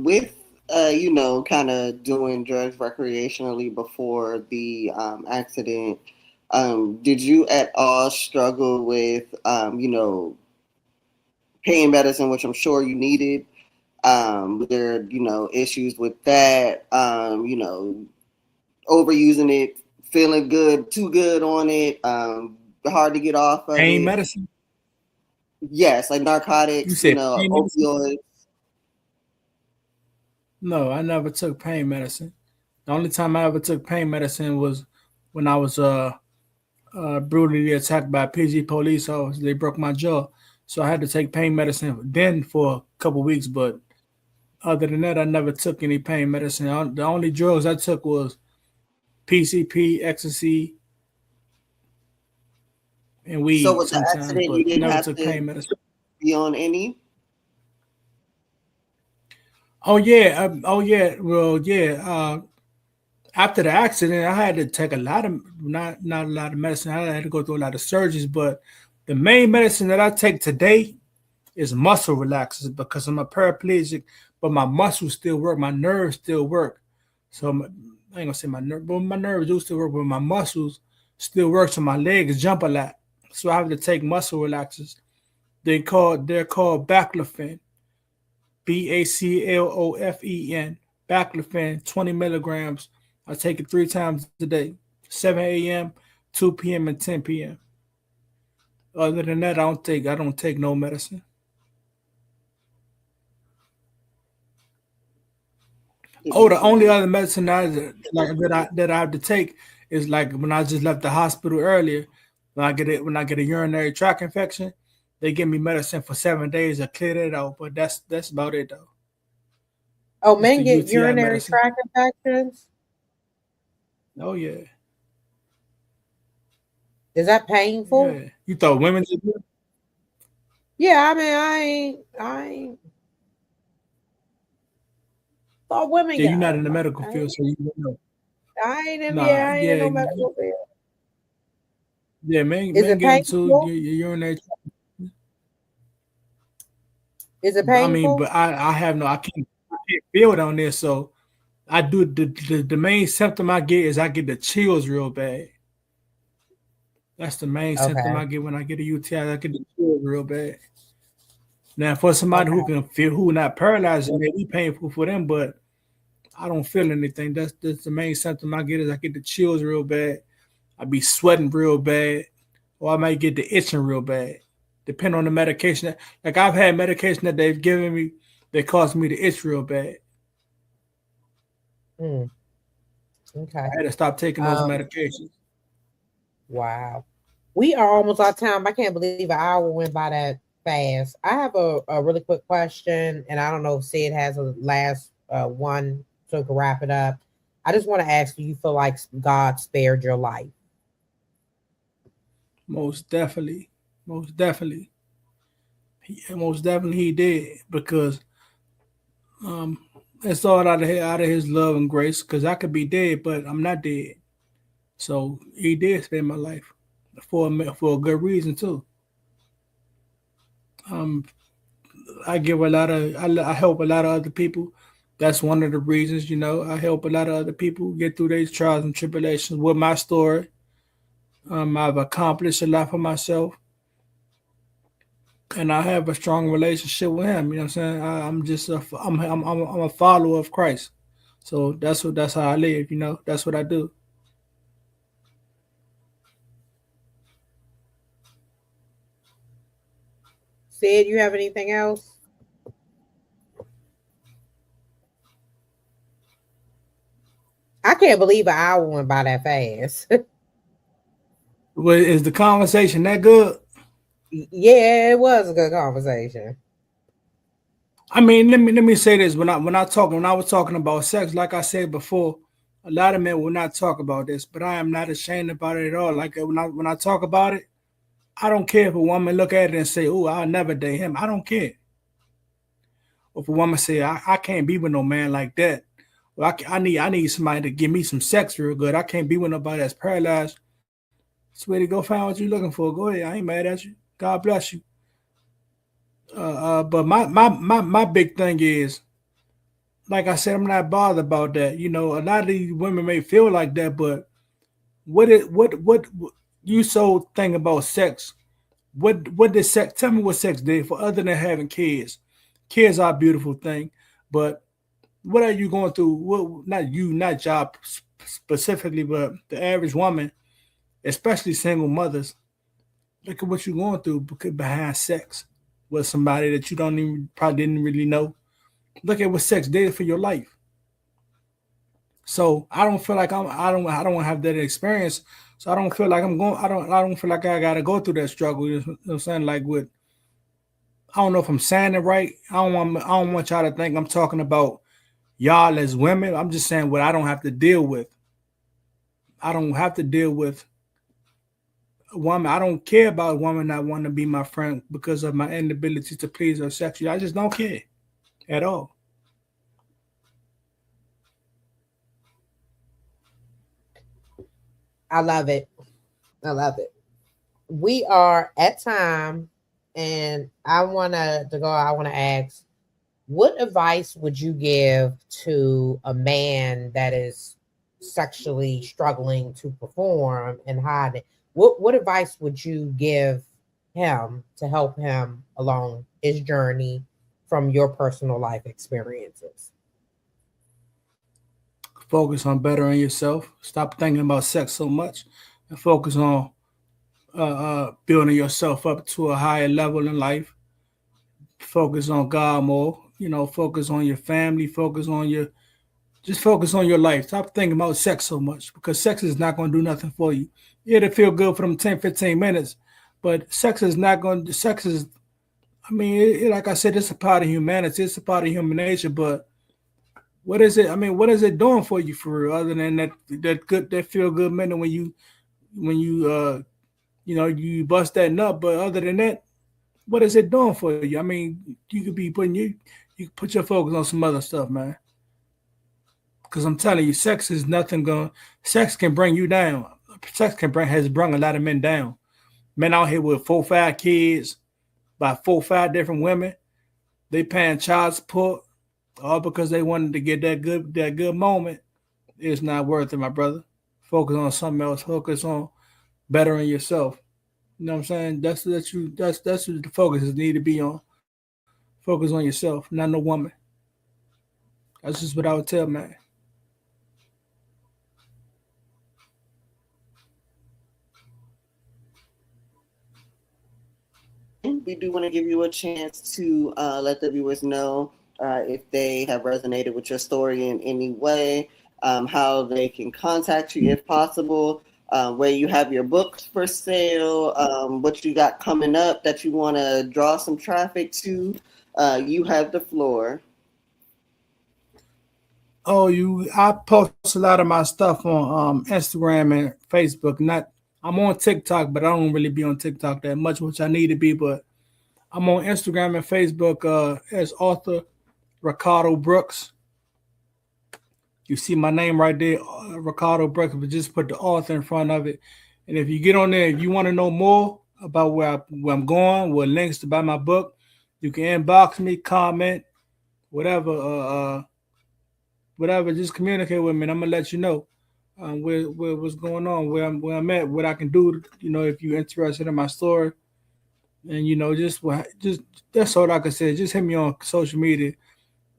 With kind of doing drugs recreationally before the accident, did you at all struggle with pain medicine, which I'm sure you needed? Were there issues with that? Overusing it, feeling good, too good on it, hard to get off of Pain it. medicine? Yes, like You narcotics, said pain medicine? opioids. No, I never took pain medicine. The only time I ever took pain medicine was when I was brutally attacked by a PG police officer. They broke my jaw, so I had to take pain medicine then for a couple weeks. But other than that, I never took any pain medicine. The only drugs I took was PCP, ecstasy, and So weed with the sometimes, accident, you but didn't never have took to pain medicine. be on any. Oh yeah, Well, yeah. After the accident, I had to take a lot of not a lot of medicine. I had to go through a lot of surgeries, but the main medicine that I take today is muscle relaxers because I'm a paraplegic, but my muscles still work, my nerves still work. So I ain't gonna say my nerve, but my nerves do still work, but my muscles still work. So my legs jump a lot. So I have to take muscle relaxers. They're called baclofen, Baclofen, baclofen, 20 milligrams. I take it 3 times a day. 7 a.m., 2 p.m., and 10 p.m. Other than that, I don't take no medicine. The only other medicine that I have to take is like when I just left the hospital earlier. When I get a urinary tract infection, they give me medicine for 7 days to clear it out. But that's about it though. Oh, It's men the get UTI urinary medicine. tract infections. Oh yeah, Is that painful? yeah. You thought women did that? Yeah, I mean, I ain't thought women Yeah, you're got not in the them. medical field, so you don't know. I ain't Nah, no yeah, medical field. yeah. Is Men it get into painful? your urinary tract. Is it I mean, painful? but I can't feel it on there, so I do the main symptom I get is I get the chills real bad. That's the main symptom Okay. I get when I get a UTI. I get the chills real bad. Now, for somebody Okay. who can feel who not paralyzed, it may be painful for them, but I don't feel anything. That's the main symptom I get is I get the chills real bad. I be sweating real bad, or I might get the itching real bad, depending on the medication. Like I've had medication that they've given me that caused me to itch real bad. Mm, okay. I had to stop taking those Um, medications. wow. We are almost out of time. I can't believe an hour went by that fast. I have a really quick question, and I don't know if Sid has a last one so we can wrap it up. I just want to ask, do you feel like God spared your life? Most definitely, most definitely, most definitely he did because um, it's all out of his love and grace. Because I could be dead, but I'm not dead. So he did spare my life for a good reason too. Um, I help a lot of other people. That's one of the reasons, I help a lot of other people get through these trials and tribulations with my story. I've accomplished a lot for myself, and I have a strong relationship with Him. You know what I'm saying? I'm just I'm a follower of Christ, so that's how I live. That's what I do. Sid, you have anything else? I can't believe an hour went by that fast. But is the conversation that good? Yeah, it was a good conversation. I mean, let me say this: when I was talking about sex, like I said before, a lot of men will not talk about this, but I am not ashamed about it at all. Like when I talk about it, I don't care if a woman look at it and say, "Oh, I'll never date him." I don't care. Or if a woman say, "I can't be with no man like that," well, I need somebody to give me some sex real good. I can't be with nobody that's paralyzed. Sweetie, go find what you're looking for. Go ahead. I ain't mad at you. God bless you. But my big thing is, like I said, I'm not bothered about that. A lot of these women may feel like that, but what you so think about sex? What did sex? Tell me what sex did for other than having kids. Kids are a beautiful thing, but what are you going through? What not you, not job specifically, but the average woman, especially single mothers. Look at what you're going through behind sex with somebody that you don't even probably didn't really know. Look at what sex did for your life. So I don't feel like I don't have that experience. So I don't feel like I'm going. I don't feel like I gotta go through that struggle. You know what I'm saying? Like with I don't know if I'm saying it right. I don't want y'all to think I'm talking about y'all as women. I'm just saying what I don't have to deal with. I don't have to deal with a woman. I don't care about a woman not wanting to be my friend because of my inability to please her sexually. I just don't care at all. I love it. I love it. We are at time, and I want to go. I want to ask, what advice would you give to a man that is sexually struggling to perform and hide it? What advice would you give him to help him along his journey from your personal life experiences? Focus on bettering yourself. Stop thinking about sex so much, and focus on building yourself up to a higher level in life. Focus on God more. Focus on your family. Just focus on your life. Stop thinking about sex so much, because sex is not going to do nothing for you. It'll feel good for them 10, 15 minutes, but sex is not going to, sex is, I mean, like I said, it's a part of humanity. It's a part of human nature, but what is it? I mean, what is it doing for you for real? Other than that feel good minute when you you bust that nut, but other than that, what is it doing for you? I mean, you could be you put your focus on some other stuff, man. Because I'm telling you, sex is nothing going. Sex can bring you down. Has brought a lot of men down. Men out here with 4, 5 kids by 4, 5 different women. They paying child support all because they wanted to get that good moment. It's not worth it, my brother. Focus on something else. Focus on bettering yourself. You know what I'm saying? That's what the focus need to be on. Focus on yourself, not no woman. That's just what I would tell, man. We do want to give you a chance to let the viewers know if they have resonated with your story in any way, how they can contact you if possible, where you have your books for sale, what you got coming up that you want to draw some traffic to. You have the floor. I post a lot of my stuff on Instagram and Facebook. I'm on TikTok, but I don't really be on TikTok that much, which I need to be. But I'm on Instagram and Facebook as author Ricardo Brooks. You see my name right there, Ricardo Brooks, but just put the author in front of it. And if you get on there, if you want to know more about where I'm going, with links to buy my book, you can inbox me, comment, whatever. Just communicate with me, and I'm gonna let you know where what's going on, where I'm at, what I can do. If you're interested in my story, and just that's all I can say. Just hit me on social media,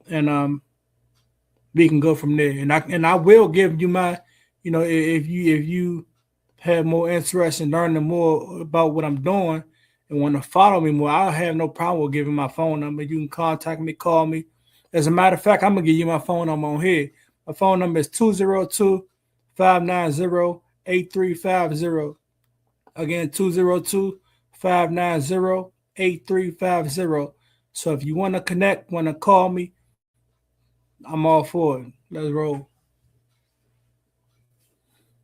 and we can go from there. And I will give you my, if you have more interest in learning more about what I'm doing and want to follow me more, I'll have no problem with giving my phone number. You can contact me, call me. As a matter of fact, I'm going to give you my phone number on here. My phone number is 202-590-8350. Again, 202-590-8350. So if you want to connect, want to call me, I'm all for it. Let's roll.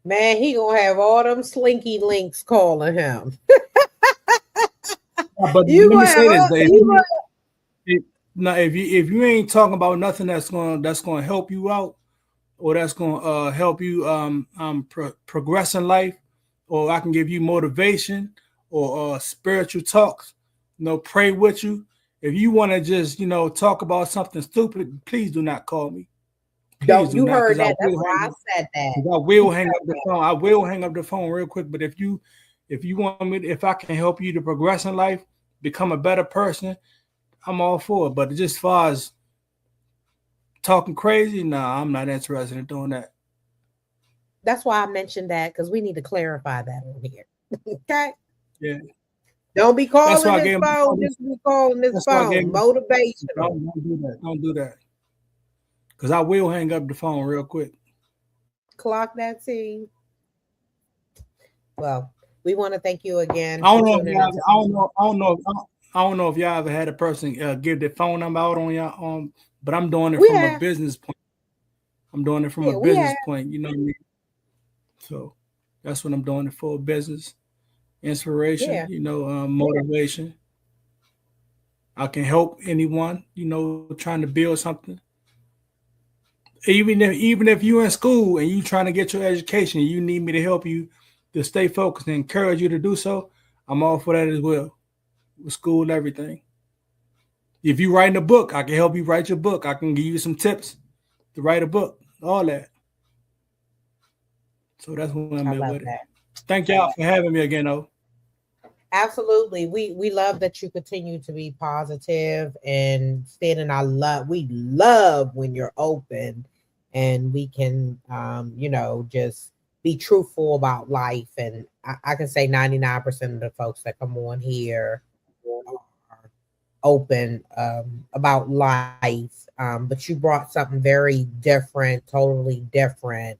Man, he going to have all them slinky links calling him. But let me say this, Dave. Now, if you ain't talking about nothing that's gonna help you out, or that's gonna help you progress in life, or I can give you motivation or spiritual talks, pray with you. If you want to just talk about something stupid, please do not call me. Don't you heard that? That's why I said that. I will hang up the phone. I will hang up the phone real quick. But if you want me, if I can help you to progress in life, become a better person, I'm all for it. But just as far as talking crazy, nah, I'm not interested in doing that. That's why I mentioned that, because we need to clarify that on here. Okay? Yeah. Don't be calling this phone. Just be calling this phone. Motivation. Don't do that. Don't do that. Because I will hang up the phone real quick. Clock that scene. Well, we want to thank you again. I don't know if y'all ever had a person give their phone number out on y'all, but I'm doing it from a business point. I'm doing it from a business point, you know what I mean? So that's what I'm doing it for, business, inspiration, motivation. I can help anyone, trying to build something. Even if you're in school and you're trying to get your education, you need me to help you to stay focused and encourage you to do so, I'm all for that as well. With school and everything. If you're writing a book, I can help you write your book. I can give you some tips to write a book, all that. So that's what I'm at with it. Thank y'all for having me again, though. Absolutely. We love that you continue to be positive and staying in our love. We love when you're open and we can, just be truthful about life. And I can say 99% of the folks that come on here are open about life. But you brought something very different, totally different,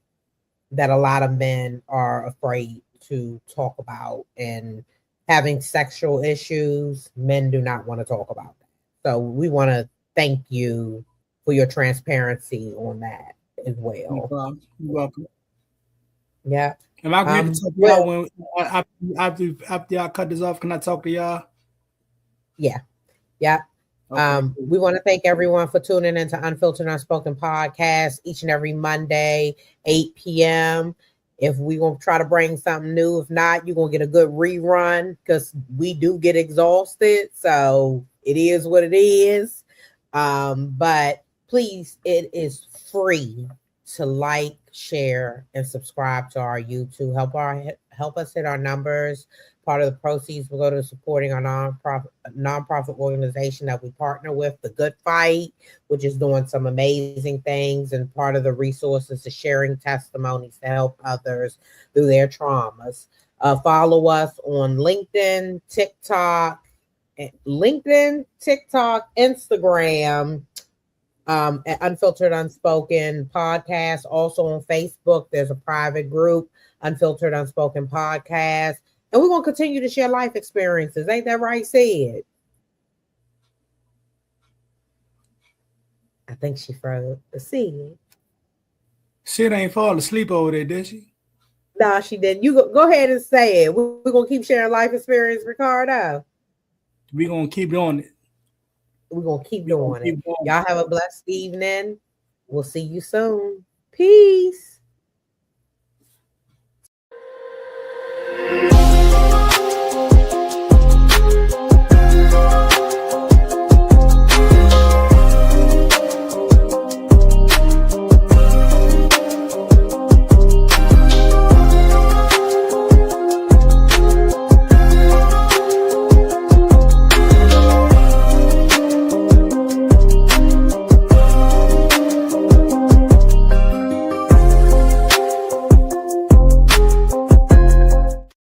that a lot of men are afraid to talk about. And having sexual issues, men do not want to talk about that. So we want to thank you for your transparency on that as No well. problem. You're welcome. Yeah. Am I going to talk to y'all when after y'all cut this off? Can I talk to y'all? Yeah. Yeah. Okay. We want to thank everyone for tuning into Unfiltered Unspoken podcast each and every Monday, 8 p.m. If we're going to try to bring something new, if not, you're going to get a good rerun because we do get exhausted. So it is what it is. But please, it is free to like, share, and subscribe to our YouTube. Help us hit our numbers. Part of the proceeds will go to supporting our nonprofit organization that we partner with, The Good Fight, which is doing some amazing things. And part of the resources is sharing testimonies to help others through their traumas. Follow us on LinkedIn, TikTok, Instagram, at Unfiltered Unspoken podcast. Also on Facebook, there's a private group, Unfiltered Unspoken podcast. And we're going to continue to share life experiences. Ain't that right, Sid? I think she froze. Sid. Sid ain't falling asleep over there, did she? No, she didn't. You go ahead and say it. We're going to keep sharing life experience, Ricardo. We're going to keep doing it. We're going to keep doing it. Y'all have a blessed evening. We'll see you soon. Peace.